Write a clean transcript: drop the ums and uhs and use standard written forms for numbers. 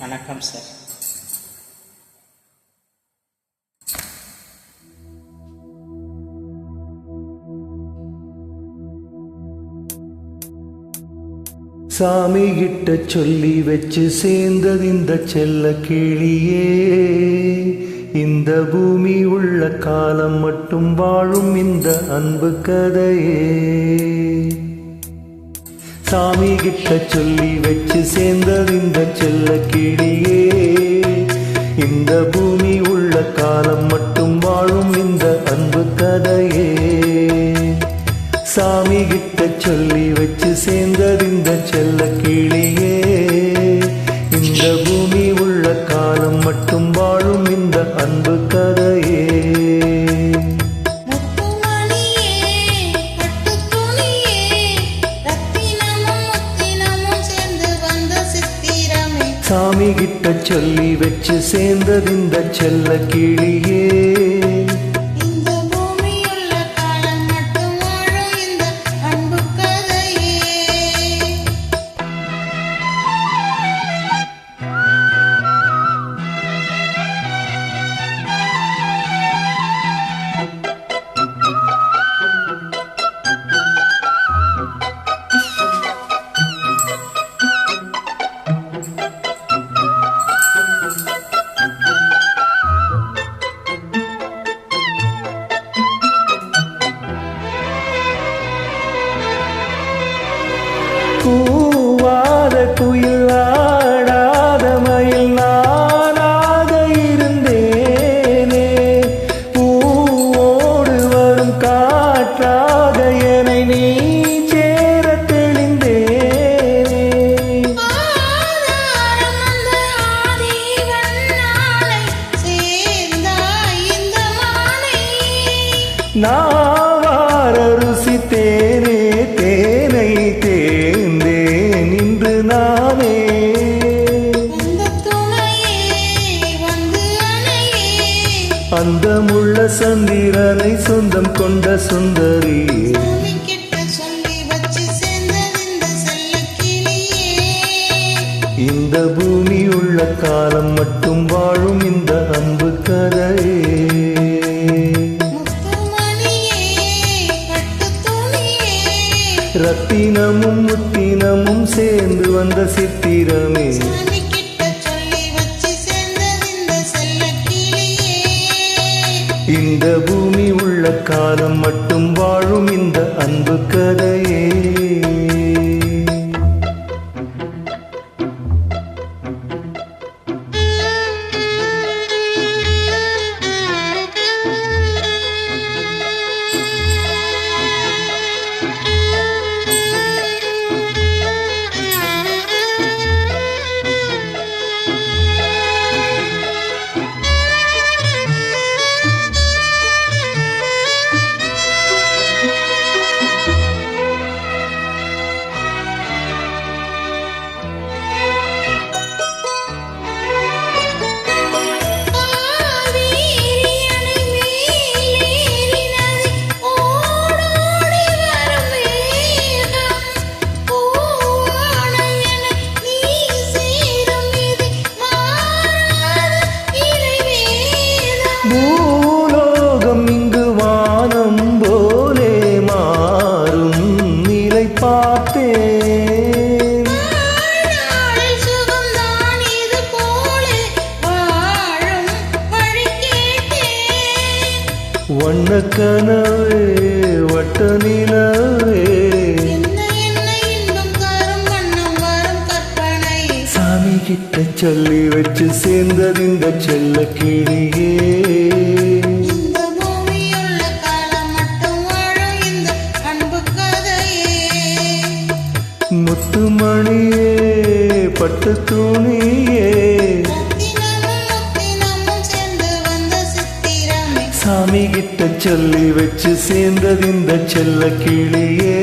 வணக்கம் சார். சாமி கிட்ட சொல்லி வச்சு சேர்ந்தது இந்த செல்ல கிளியே, இந்த பூமி உள்ள காலம் மட்டும் வாழும் இந்த அன்பு கதையே. சாமி கிட்ட சொல்லி வச்சு சேர்ந்தது இந்த செல்ல கிளியே, இந்த பூமி உள்ள காலம் மட்டும் வாழும் இந்த அன்பு கதையே. சாமி கிட்ட சொல்லி வச்சு சேர்ந்தது இந்த செல்ல கிளியே, இந்த பூமி உள்ள காலம் மட்டும் வாழும் இந்த அன்பு கதையே. சாமி கிட்ட சொல்லி வச்சு சேர்ந்தது இந்த செல்ல கிளியே, கூவாத குயில் ஆடாத மயில் நானாக இருந்தேனே, பூவோடு வரும் காற்றாக என்னை நீ சேர தெளிந்தேனே. நாவார ருசித்தேனே தேனை தேர்ந்தேன் இன்று நானே, அந்தமுள்ள சந்திரனை சொந்தம் கொண்ட சுந்தரி. இந்த பூமி உள்ள காலம் மட்டும் வாழும் இந்த அன்பு கதையே. ரத்தினமும் முத்தினமும் சேர்ந்து வந்த சித்திரமே, இந்த பூமி உள்ள காலம் மட்டும் வாழும் இந்த அன்பு கதையே. பூலோகம் இங்கு வானம் போலே மாறும் நிலை பார்த்தேன், வண்ண கனவே வட்ட நிலவே, சாமி கிட்ட சொல்லி வச்சு சேர்ந்தது இந்த செல்ல கிளியே. முத்துமணியே பட்டு துணியே, சாமி கிட்ட சொல்லி வச்சு சேர்ந்தது இந்த செல்ல கிளியே.